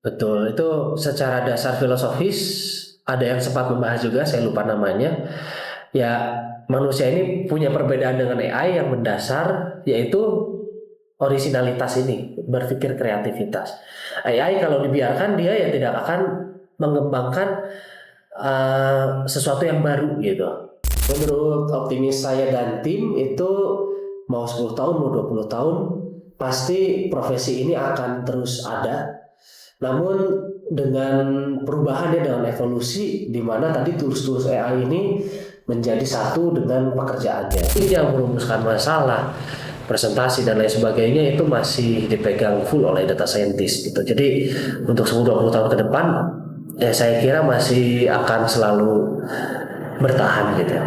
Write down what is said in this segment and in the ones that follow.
betul. Itu secara dasar filosofis ada yang sempat membahas juga, saya lupa namanya. Ya, manusia ini punya perbedaan dengan AI yang mendasar, yaitu orisinalitas ini, berpikir kreativitas. AI kalau dibiarkan dia ya tidak akan mengembangkan sesuatu yang baru gitu. Menurut optimis saya dan tim itu mau 10 tahun mau 20 tahun pasti profesi ini akan terus ada. Namun dengan perubahannya dengan evolusi di mana tadi tools-tools AI ini menjadi satu dengan pekerjaannya. Ini yang merumuskan masalah presentasi dan lain sebagainya itu masih dipegang full oleh data scientist gitu. Jadi untuk 10-20 tahun ke depan ya saya kira masih akan selalu bertahan gitu ya.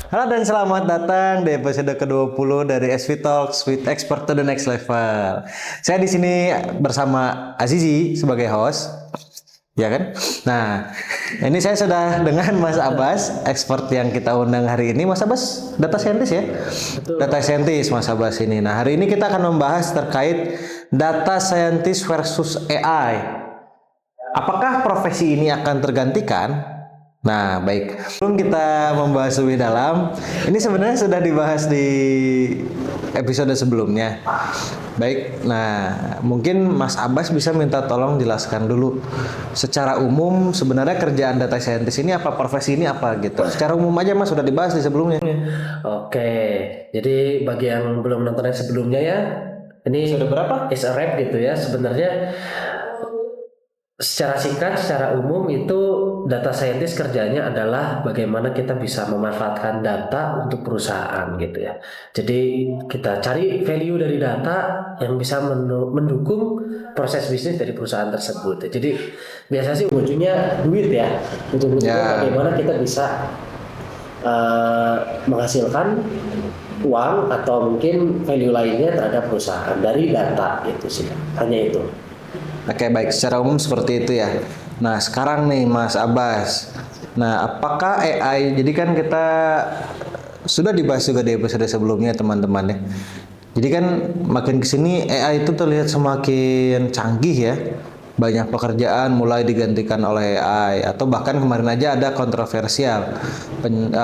Halo dan selamat datang di episode ke-20 dari SV Talks with Expert to the Next Level. Saya di sini bersama Azizi sebagai host, ya kan? Nah, ini saya sudah dengan Mas Abbas, expert yang kita undang hari ini. Mas Abbas, data scientist ya? Betul. Data scientist Mas Abbas ini. Nah, hari ini kita akan membahas terkait data scientist versus AI. Apakah profesi ini akan tergantikan? Nah, baik. Sebelum kita membahas lebih dalam, ini sebenarnya sudah dibahas di episode sebelumnya. Baik, nah mungkin Mas Abbas bisa minta tolong jelaskan dulu secara umum sebenarnya kerjaan data scientist ini apa, profesi ini apa gitu. Secara umum aja Mas, sudah dibahas di sebelumnya. Oke, jadi bagi yang belum nonton yang sebelumnya ya, ini Episode berapa? is a wrap gitu ya. Sebenarnya secara singkat, secara umum itu data scientist kerjanya adalah bagaimana kita bisa memanfaatkan data untuk perusahaan gitu ya. Jadi kita cari value dari data yang bisa mendukung proses bisnis dari perusahaan tersebut. Jadi biasa sih ujungnya duit ya. Ujung-ujungnya bagaimana kita bisa menghasilkan uang atau mungkin value lainnya terhadap perusahaan dari data itu sih. Hanya itu. Oke, baik. Secara umum seperti itu ya. Nah, sekarang nih Mas Abbas. Nah, apakah AI, jadi kan kita sudah dibahas juga di episode sebelumnya teman-teman ya. Jadi kan makin kesini AI itu terlihat semakin canggih ya. Banyak pekerjaan mulai digantikan oleh AI atau bahkan kemarin aja ada kontroversial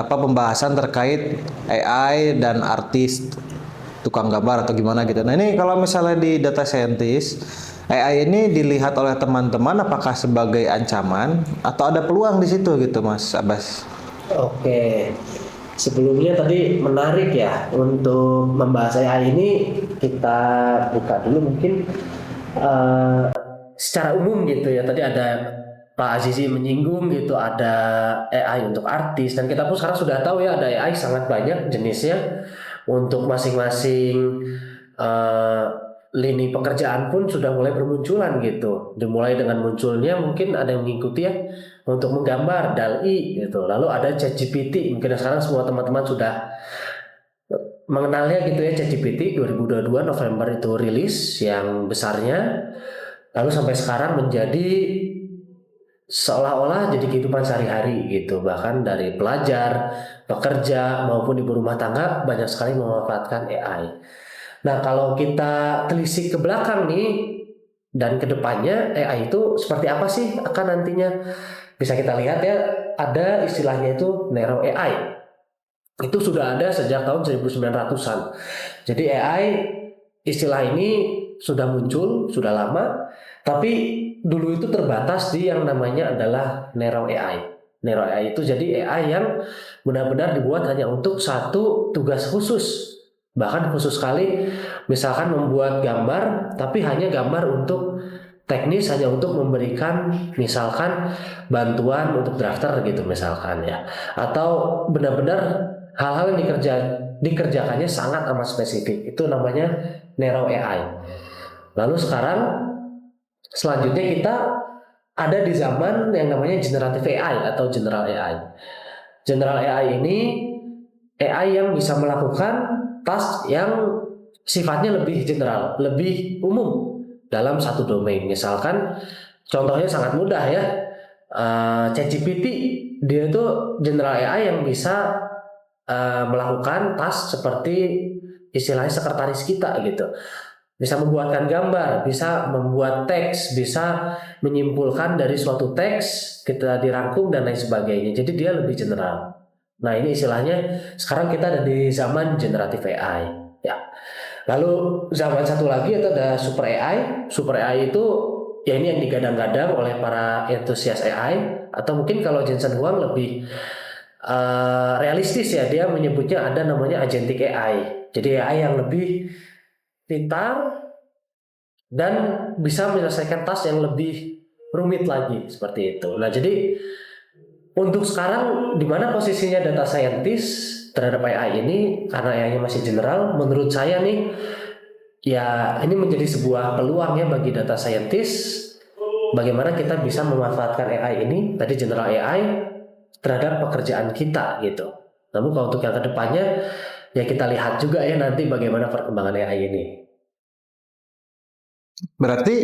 pembahasan terkait AI dan artis tukang gambar atau gimana gitu. Nah, ini kalau misalnya di data scientist, AI ini dilihat oleh teman-teman apakah sebagai ancaman atau ada peluang di situ gitu, Mas Abbas? Oke, sebelumnya tadi menarik ya untuk membahas AI ini kita buka dulu mungkin secara umum gitu ya. Tadi ada Pak Azizi menyinggung gitu ada AI untuk artis dan kita pun sekarang sudah tahu ya ada AI sangat banyak jenisnya untuk masing-masing lini pekerjaan pun sudah mulai bermunculan gitu. Dimulai dengan munculnya mungkin ada yang mengikuti ya untuk menggambar DALL-E gitu. Lalu ada ChatGPT. Mungkin sekarang semua teman-teman sudah mengenalnya gitu ya. ChatGPT 2022 November itu rilis yang besarnya. Lalu sampai sekarang menjadi seolah-olah jadi kehidupan sehari-hari gitu. Bahkan dari pelajar, pekerja maupun ibu rumah tangga banyak sekali memanfaatkan AI. Nah, kalau kita telisik ke belakang nih dan ke depannya AI itu seperti apa sih akan nantinya? Bisa kita lihat ya, ada istilahnya itu Narrow AI. Itu sudah ada sejak tahun 1900-an. Jadi AI istilah ini sudah muncul, sudah lama, tapi dulu itu terbatas di yang namanya adalah Narrow AI. Narrow AI itu jadi AI yang benar-benar dibuat hanya untuk satu tugas khusus. Bahkan khusus sekali misalkan membuat gambar tapi hanya gambar untuk teknis, hanya untuk memberikan misalkan bantuan untuk drafter gitu misalkan ya, atau benar-benar hal-hal yang dikerjakannya sangat amat spesifik, itu namanya Narrow AI. Lalu sekarang selanjutnya kita ada di zaman yang namanya Generative AI atau General AI. General AI ini AI yang bisa melakukan task yang sifatnya lebih general, lebih umum dalam satu domain. Misalkan contohnya sangat mudah ya, ChatGPT dia itu general AI yang bisa melakukan task seperti istilahnya sekretaris kita gitu. Bisa membuatkan gambar, bisa membuat teks, bisa menyimpulkan dari suatu teks, kita dirangkum dan lain sebagainya. Jadi dia lebih general. Nah ini istilahnya sekarang kita ada di zaman generatif AI. Ya. Lalu zaman satu lagi itu ada super AI. Super AI itu ya ini yang digadang-gadang oleh para entusias AI, atau mungkin kalau Jensen Huang lebih realistis ya, dia menyebutnya ada namanya agentic AI. Jadi AI yang lebih pintar dan bisa menyelesaikan task yang lebih rumit lagi seperti itu. Nah, jadi untuk sekarang di mana posisinya data scientist terhadap AI ini, karena AI-nya masih general, menurut saya nih ya ini menjadi sebuah peluang ya bagi data scientist, bagaimana kita bisa memanfaatkan AI ini, tadi general AI, terhadap pekerjaan kita gitu. Namun kalau untuk yang kedepannya ya kita lihat juga ya nanti bagaimana perkembangan AI ini. Berarti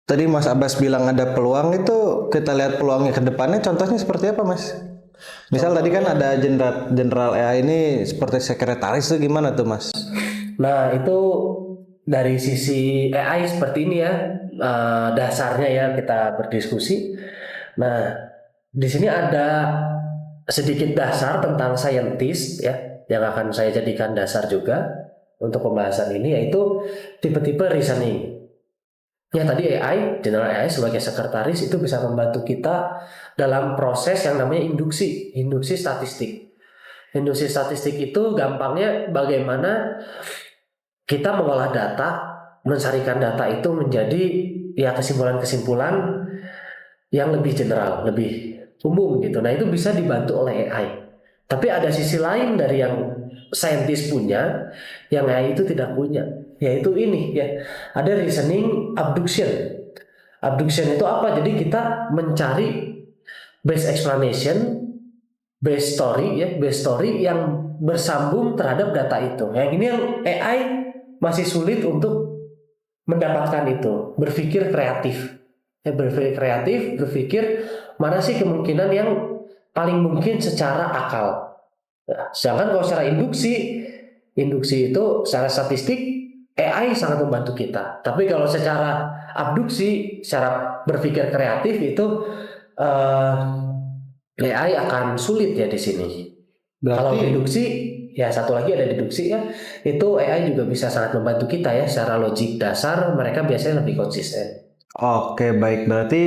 tadi Mas Abbas bilang ada peluang, itu kita lihat peluangnya ke depannya, contohnya seperti apa Mas? Misal tadi kan ada general AI ini seperti sekretaris, itu gimana tuh Mas? Nah itu dari sisi AI seperti ini ya, dasarnya ya kita berdiskusi. Nah di sini ada sedikit dasar tentang scientist ya, yang akan saya jadikan dasar juga untuk pembahasan ini, yaitu tipe-tipe reasoning. Ya tadi AI, general AI sebagai sekretaris itu bisa membantu kita dalam proses yang namanya induksi statistik. Induksi statistik itu gampangnya bagaimana kita mengolah data, mencarikan data itu menjadi ya kesimpulan-kesimpulan yang lebih general, lebih umum gitu. Nah, itu bisa dibantu oleh AI. Tapi ada sisi lain dari yang saintis punya, yang AI itu tidak punya, yaitu ini ya. Ada reasoning abduction. Abduction itu apa? Jadi kita mencari base explanation, base story yang bersambung terhadap data itu. Yang ini yang AI masih sulit untuk mendapatkan itu. Berpikir kreatif. Berpikir mana sih kemungkinan yang paling mungkin secara akal. Nah, sedangkan kalau secara induksi itu secara statistik AI sangat membantu kita. Tapi kalau secara abduksi, secara berpikir kreatif itu AI akan sulit ya di sini. Kalau Berarti deduksi, ya satu lagi ada deduksi ya, itu AI juga bisa sangat membantu kita ya secara logik dasar, mereka biasanya lebih konsisten. oke, baik, berarti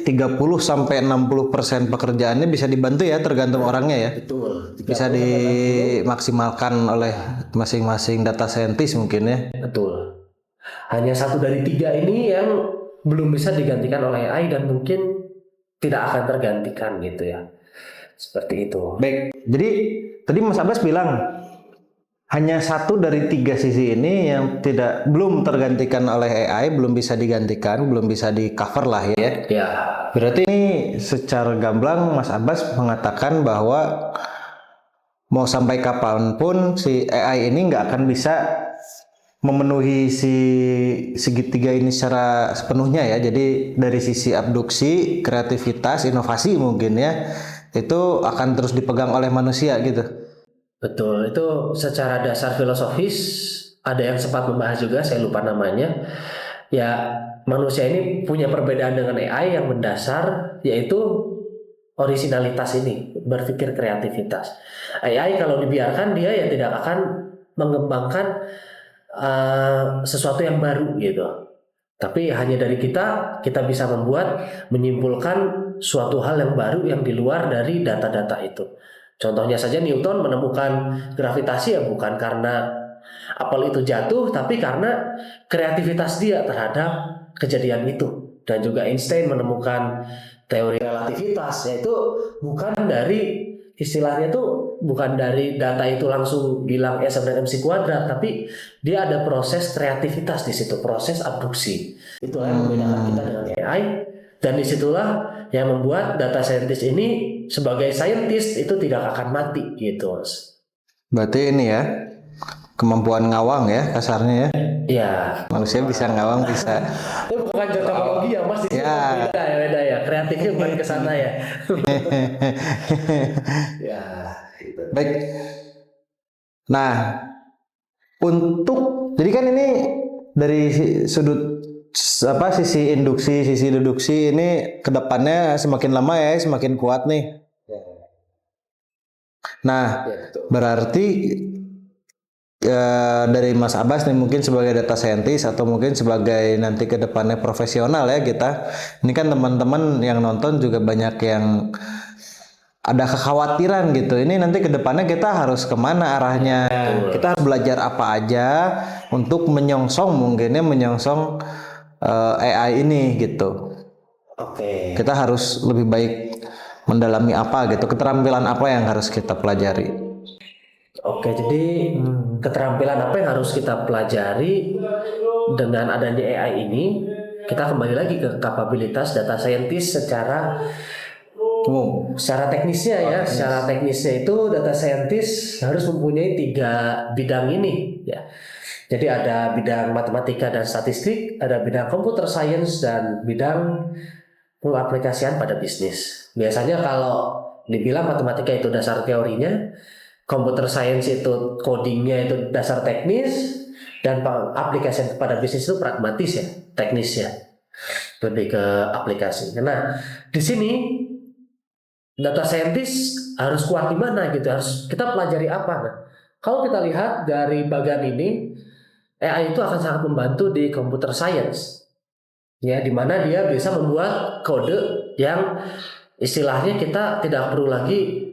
30-60% pekerjaannya bisa dibantu ya, tergantung orangnya ya. Betul. Bisa 30-60. dimaksimalkan oleh masing-masing data scientist mungkin ya. Betul. Hanya satu dari tiga ini yang belum bisa digantikan oleh AI dan mungkin tidak akan tergantikan gitu ya. Seperti itu. Baik, jadi tadi Mas Abbas bilang hanya satu dari tiga sisi ini yang belum tergantikan oleh AI, belum bisa digantikan, belum bisa di cover lah ya. Ya, Berarti ini secara gamblang Mas Abbas mengatakan bahwa mau sampai kapanpun si AI ini nggak akan bisa memenuhi si segitiga ini secara sepenuhnya ya. Jadi dari sisi abduksi, kreativitas, inovasi mungkin ya, itu akan terus dipegang oleh manusia gitu. betul. Itu secara dasar filosofis ada yang sempat membahas juga, saya lupa namanya. Ya, manusia ini punya perbedaan dengan AI yang mendasar, yaitu originalitas ini, berpikir kreativitas. AI kalau dibiarkan dia ya tidak akan mengembangkan sesuatu yang baru gitu. Tapi hanya dari kita bisa menyimpulkan suatu hal yang baru yang di luar dari data-data itu. Contohnya saja Newton menemukan gravitasi ya bukan karena apel itu jatuh, tapi karena kreativitas dia terhadap kejadian itu. Dan juga Einstein menemukan teori relativitas, yaitu bukan dari istilahnya tuh bukan dari data itu langsung bilang S sama dengan MC kuadrat, tapi dia ada proses kreativitas di situ, proses abduksi. Itulah yang membedakan kita dengan AI, dan disitulah yang membuat data scientist ini sebagai scientist itu tidak akan mati gitu. Berarti ini ya, kemampuan ngawang ya kasarnya ya. Ya, Manusia bisa ngawang, bisa. itu bukan teknologi ya Mas, itu Ya. beda ya, kreatifnya bukan ke sana ya. Ya. gitu. Baik. Nah, jadi kan ini dari sudut sisi induksi, sisi deduksi ini kedepannya semakin lama ya semakin kuat nih. Nah, berarti dari Mas Abbas nih mungkin sebagai data scientist atau mungkin sebagai nanti ke depannya profesional ya kita. Ini kan teman-teman yang nonton juga banyak yang ada kekhawatiran gitu. Ini nanti ke depannya kita harus kemana arahnya? Kita harus belajar apa aja untuk menyongsong AI ini gitu. Oke. Kita harus lebih baik mendalami apa gitu. Keterampilan apa yang harus kita pelajari? Oke, jadi keterampilan apa yang harus kita pelajari dengan adanya AI ini? Kita kembali lagi ke kapabilitas data scientist secara teknisnya ya. Secara teknisnya itu data scientist harus mempunyai 3 bidang ini ya. Jadi ada bidang matematika dan statistik, ada bidang computer science, dan bidang pengaplikasian pada bisnis. Biasanya kalau dibilang matematika itu dasar teorinya, computer science itu codingnya itu dasar teknis, dan aplikasi kepada bisnis itu pragmatis ya, teknis ya, lebih ke aplikasi. Nah, di sini data scientist harus kuat di mana gitu, harus kita pelajari apa. Nah, kalau kita lihat dari bagian ini, AI itu akan sangat membantu di computer science, ya, di mana dia bisa membuat kode yang istilahnya kita tidak perlu lagi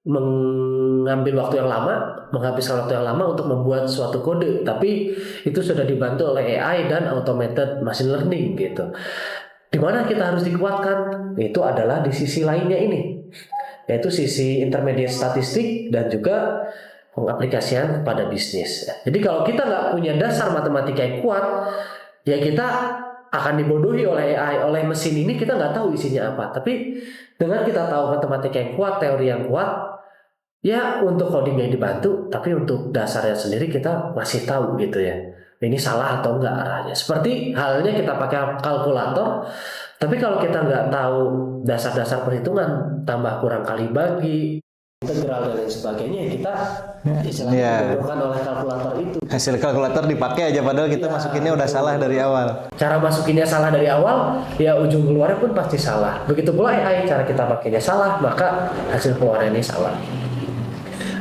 menghabiskan waktu yang lama untuk membuat suatu kode, tapi itu sudah dibantu oleh AI dan automated machine learning gitu. Dimana kita harus dikuatkan itu adalah di sisi lainnya ini, yaitu sisi intermediate statistik dan juga pengaplikasian pada bisnis. Jadi kalau kita nggak punya dasar matematika yang kuat, ya kita akan dibodohi oleh AI, oleh mesin ini. Kita nggak tahu isinya apa. Tapi dengan kita tahu matematika yang kuat, teori yang kuat, ya untuk codingnya dibantu, tapi untuk dasarnya sendiri kita masih tahu gitu ya. Ini salah atau enggak arahnya. Seperti halnya kita pakai kalkulator, tapi kalau kita nggak tahu dasar-dasar perhitungan, tambah kurang kali bagi, integral dan lain sebagainya, kita istilahnya dibodohkan oleh kalkulator itu. Hasil kalkulator dipakai aja padahal kita masukinnya udah salah dari awal. Cara masukinnya salah dari awal, ya ujung keluarnya pun pasti salah. Begitu pula AI, cara kita pakainya salah, maka hasil keluarnya salah.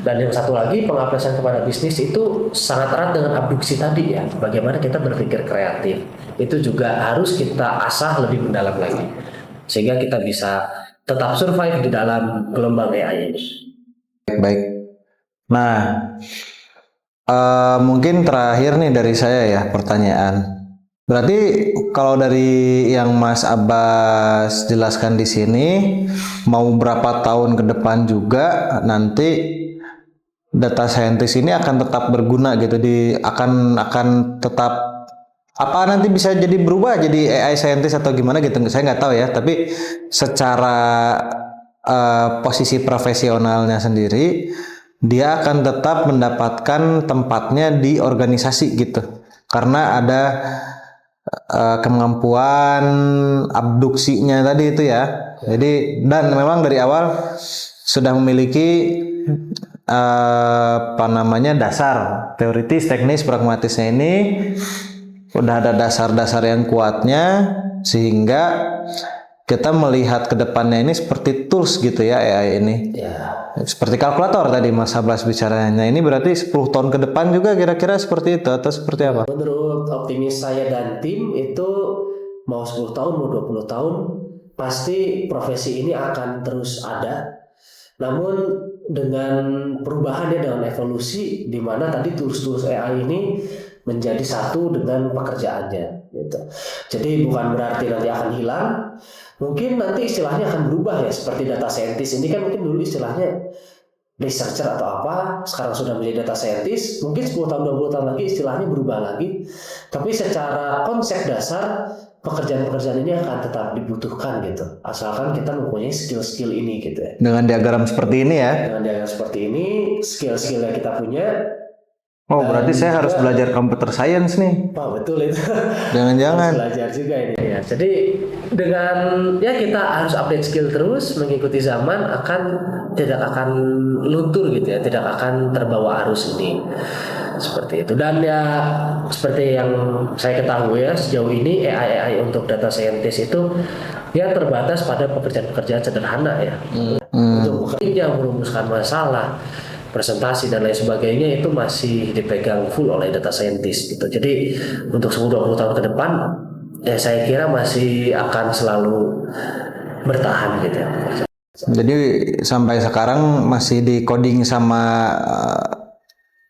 Dan yang satu lagi, pengaplikasian kepada bisnis itu sangat erat dengan abduksi tadi ya. Bagaimana kita berpikir kreatif, itu juga harus kita asah lebih mendalam lagi, sehingga kita bisa tetap survive di dalam gelombang AI ini. Baik. Nah, mungkin terakhir nih dari saya ya pertanyaan. Berarti kalau dari yang Mas Abbas jelaskan di sini, mau berapa tahun ke depan juga nanti data scientist ini akan tetap berguna gitu, akan tetap apa nanti bisa jadi berubah jadi AI scientist atau gimana gitu, saya nggak tahu ya, tapi secara posisi profesionalnya sendiri dia akan tetap mendapatkan tempatnya di organisasi gitu karena ada kemampuan abduksinya tadi itu ya. Jadi dan memang dari awal sudah memiliki dasar teoritis, teknis, pragmatisnya ini udah ada dasar-dasar yang kuatnya sehingga kita melihat ke depannya ini seperti tools gitu ya AI ini. Ya. Seperti kalkulator tadi Mas Abbas bicaranya. Ini berarti 10 tahun ke depan juga kira-kira seperti itu atau seperti apa? Menurut optimis saya dan tim itu mau 10 tahun mau 20 tahun pasti profesi ini akan terus ada. Namun dengan perubahannya, dengan evolusi, di mana tadi tools-tools AI ini menjadi satu dengan pekerjaannya gitu. Jadi bukan berarti nanti akan hilang, mungkin nanti istilahnya akan berubah ya, seperti data scientist ini kan mungkin dulu istilahnya researcher atau apa, sekarang sudah menjadi data scientist, mungkin 10 tahun 20 tahun lagi istilahnya berubah lagi. Tapi secara konsep dasar pekerjaan-pekerjaan ini akan tetap dibutuhkan gitu, asalkan kita mempunyai skill-skill ini gitu ya. Dengan diagram seperti ini ya. Dengan diagram seperti ini, skill-skill yang kita punya, Oh, berarti saya harus belajar computer science nih. Wah, betul itu. Jangan-jangan. Harus belajar juga ini ya. Jadi dengan ya kita harus update skill terus mengikuti zaman tidak akan luntur gitu ya, tidak akan terbawa arus ini. Seperti itu. Dan ya seperti yang saya ketahui ya sejauh ini AI untuk data scientist itu ya terbatas pada pekerjaan-pekerjaan sederhana ya. Untuk bekerja merumuskan masalah presentasi dan lain sebagainya itu masih dipegang full oleh data scientist gitu. Jadi untuk 10-20 tahun ke depan ya saya kira masih akan selalu bertahan gitu ya. Jadi sampai sekarang masih di coding sama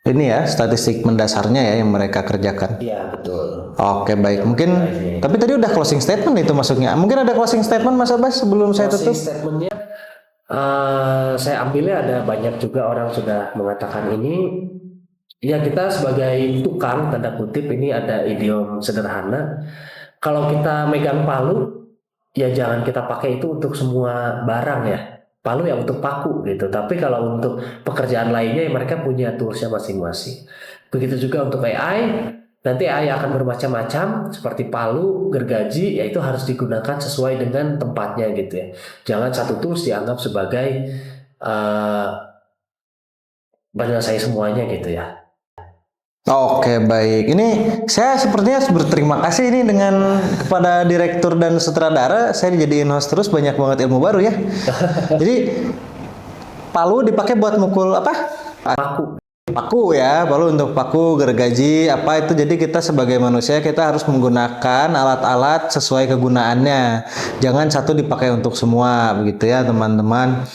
ini ya statistik mendasarnya ya yang mereka kerjakan. Iya betul. Oke baik, mungkin tapi tadi udah closing statement itu masuknya. Mungkin ada closing statement Mas Abbas sebelum saya tutup. Statementnya saya ambilnya ada banyak juga orang sudah mengatakan ini ya kita sebagai tukang tanda kutip ini ada idiom sederhana. Kalau kita megang palu ya jangan kita pakai itu untuk semua barang ya. Palu ya untuk paku gitu. Tapi kalau untuk pekerjaan lainnya ya mereka punya toolsnya masing-masing. Begitu juga untuk AI. Nanti AI akan bermacam-macam seperti palu, gergaji, ya itu harus digunakan sesuai dengan tempatnya gitu ya. Jangan satu tools dianggap sebagai penyelesai semuanya gitu ya. Oke baik, ini saya sepertinya harus berterima kasih ini dengan kepada direktur dan sutradara. Saya dijadiin host terus, banyak banget ilmu baru ya. Jadi palu dipakai buat mukul apa? Paku ya, palu untuk paku, gergaji, apa itu. Jadi kita sebagai manusia kita harus menggunakan alat-alat sesuai kegunaannya. Jangan satu dipakai untuk semua, begitu ya teman-teman.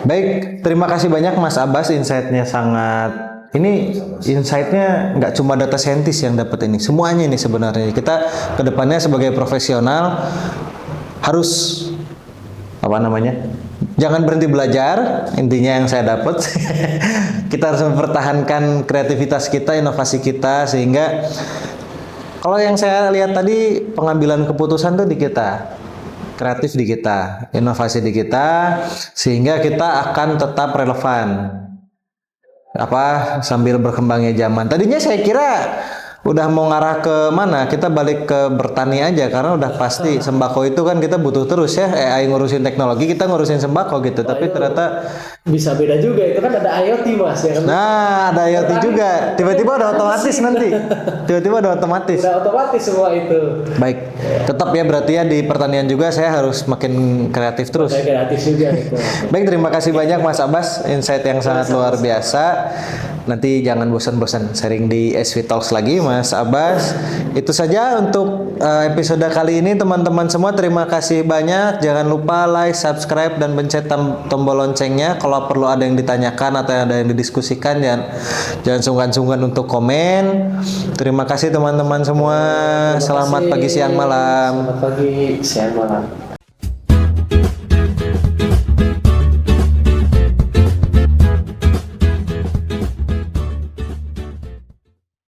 Baik, terima kasih banyak Mas Abbas, insight-nya sangat. Ini insight-nya nggak cuma data scientist yang dapat ini, semuanya ini sebenarnya. Kita kedepannya sebagai profesional harus apa namanya? Jangan berhenti belajar, intinya yang saya dapat. Kita harus mempertahankan kreativitas kita, inovasi kita, sehingga kalau yang saya lihat tadi pengambilan keputusan tuh di kita, kreatif di kita, inovasi di kita, sehingga kita akan tetap relevan. Apa sambil berkembangnya zaman. Tadinya saya kira udah mau ngarah ke mana, kita balik ke bertani aja karena udah pasti sembako itu kan kita butuh terus ya. AI ngurusin teknologi, kita ngurusin sembako gitu. Tapi ternyata bisa beda juga, itu kan ada IoT Mas ya kan. Nah, ada IoT juga. Tiba-tiba ada otomatis nanti. Tiba-tiba ada otomatis. Udah otomatis semua itu. Baik. Tetap ya berarti ya di pertanian juga saya harus makin kreatif terus. Saya kreatif juga itu. Baik, terima kasih banyak Mas Abbas, insight yang sangat luar biasa. Nanti jangan bosan-bosan sharing di SW Talks lagi Mas Abbas. Itu saja untuk episode kali ini teman-teman semua. Terima kasih banyak. Jangan lupa like, subscribe dan pencet tombol loncengnya. Kalau perlu ada yang ditanyakan atau ada yang didiskusikan, jangan sungkan-sungkan untuk komen. Terima kasih teman-teman semua. Selamat pagi, siang, malam. Selamat pagi, siang, malam.